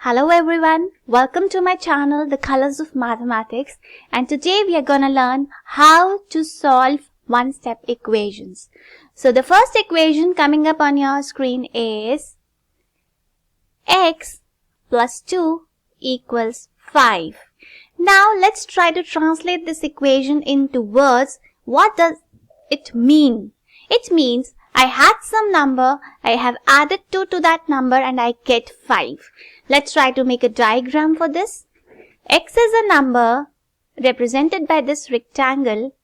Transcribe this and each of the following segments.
Hello everyone, welcome to my channel The Colors of Mathematics, and today we are gonna learn how to solve one-step equations. So the first equation coming up on your screen is x plus 2 equals 5. Now let's try to translate this equation into words. What does it mean? It means I had some number, I have added 2 to that number and I get 5. Let's try to make a diagram for this. X is a number represented by this rectangle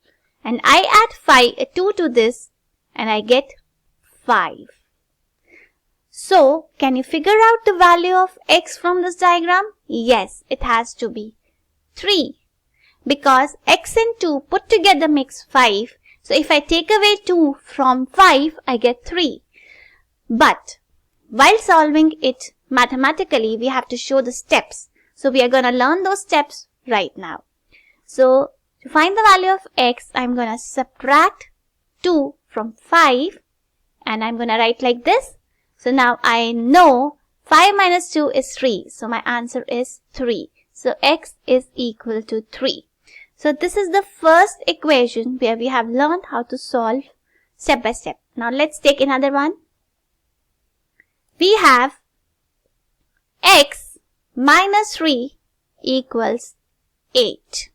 and I add 2 to this and I get 5. So, can you figure out the value of x from this diagram? Yes, it has to be 3 because x and 2 put together makes 5. So, if I take away 2 from 5, I get 3. But, while solving it mathematically, we have to show the steps. So, we are going to learn those steps right now. So, to find the value of x, I'm going to subtract 2 from 5 and I'm going to write like this. So, now I know 5 minus 2 is 3. So, my answer is 3. So, x is equal to 3. So, this is the first equation where we have learned how to solve step by step. Now, let's take another one. We have x minus 3 equals 8.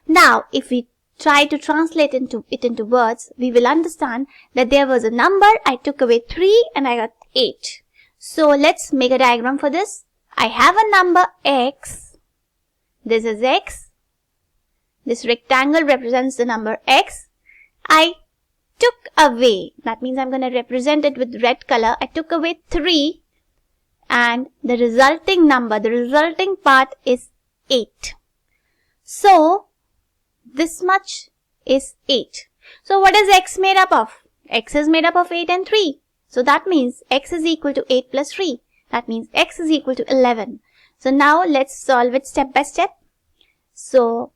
Now, if we try to translate it into words, we will understand that there was a number, I took away 3 and I got 8. So, let's make a diagram for this. I have a number x. This is x. This rectangle represents the number x. I took away, that means I'm going to represent it with red color. I took away 3 and the resulting number, the resulting part is 8. So, this much is 8. So, what is x made up of? X is made up of 8 and 3. So, that means x is equal to 8 plus 3. That means x is equal to 11. So, now let's solve it step by step. So,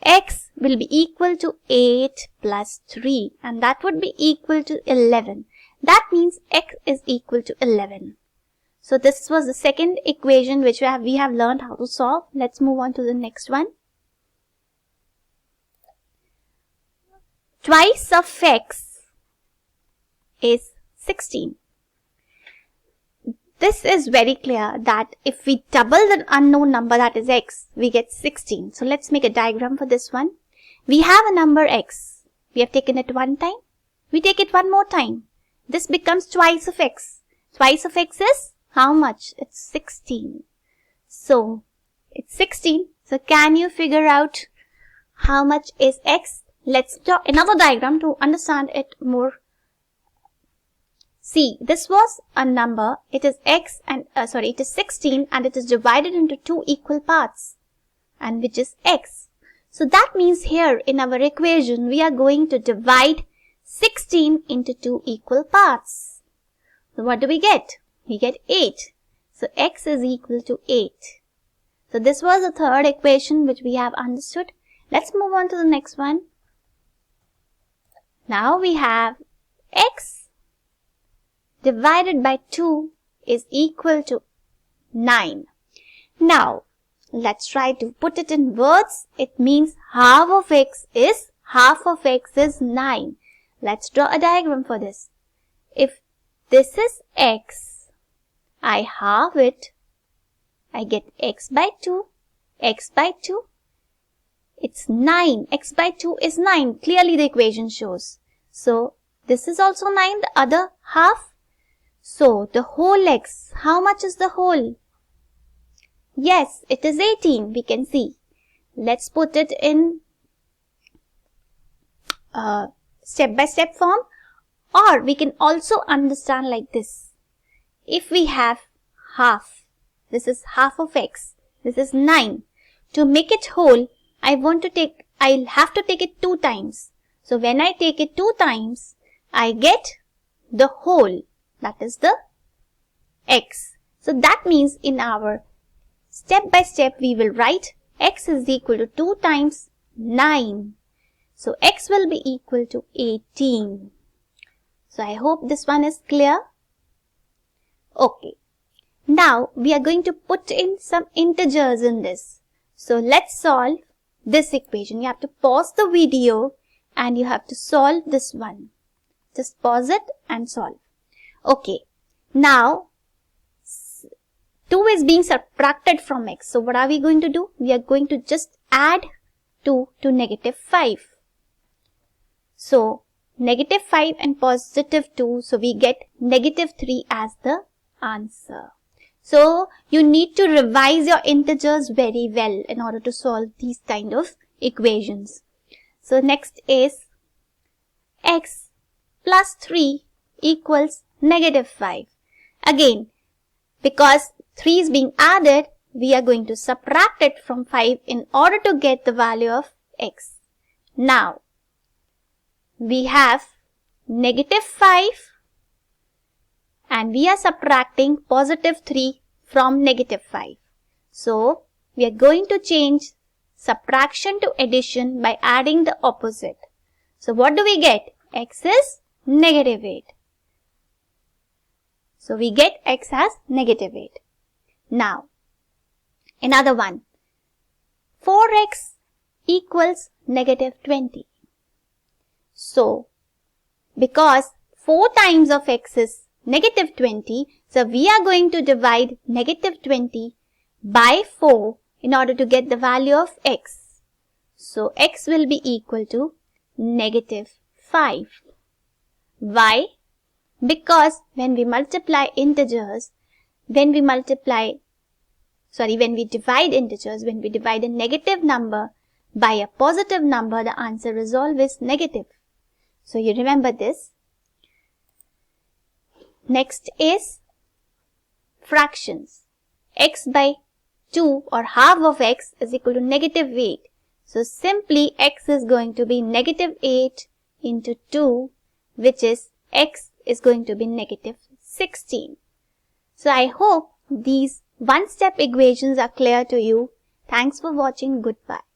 x will be equal to 8 plus 3 and that would be equal to 11. That means x is equal to 11. So this was the second equation which we have learned how to solve. Let's move on to the next one. Twice of x is 16. This is very clear that if we double the unknown number, that is x, we get 16. So let's make a diagram for this one. We have a number x. We have taken it one time. We take it one more time. This becomes twice of x. Twice of x is how much? It's 16. So it's 16. So can you figure out how much is x? Let's draw another diagram to understand it more. See, this was a number, it is x and, it is 16 and it is divided into two equal parts and which is x. So that means here in our equation, we are going to divide 16 into two equal parts. So what do we get? We get 8. So x is equal to 8. So this was the third equation which we have understood. Let's move on to the next one. Now we have x divided by 2 is equal to 9. Now, let's try to put it in words. It means half of x is 9. Let's draw a diagram for this. If this is x, I halve it. I get x by 2. X by 2. It's 9. X by 2 is 9. Clearly the equation shows. So, this is also 9, the other half. So, the whole x, how much is the whole? Yes, it is 18, we can see. Let's put it in step-by-step form, or we can also understand like this. If we have half, this is half of x, this is 9. To make it whole, I'll have to take it 2 times. So, when I take it 2 times, I get the whole. That is the x. So that means in our step by step we will write x is equal to 2 times 9. So x will be equal to 18. So I hope this one is clear. Okay. Now we are going to put in some integers in this. So let's solve this equation. You have to pause the video and you have to solve this one. Just pause it and solve. Okay. Now 2 is being subtracted from x. So what are we going to do? We are going to just add 2 to negative 5. So negative 5 and positive 2. So we get negative 3 as the answer. So you need to revise your integers very well in order to solve these kind of equations. So next is x plus 3 equals negative 5. Again, because 3 is being added, we are going to subtract it from 5 in order to get the value of x. Now, we have negative 5 and we are subtracting positive 3 from negative 5. So, we are going to change subtraction to addition by adding the opposite. So, what do we get? X is negative 8. So, we get x as negative 8. Now, another one. 4x equals negative 20. So, because 4 times of x is negative 20, so we are going to divide negative 20 by 4 in order to get the value of x. So, x will be equal to negative 5. Why? Because when we multiply integers, when we divide integers, when we divide a negative number by a positive number, the answer is always negative. So you remember this. Next is fractions. X by 2 or half of x is equal to negative 8. So simply x is going to be negative 8 into 2, which is x is going to be negative 16. So I hope these one-step equations are clear to you. Thanks for watching. Goodbye.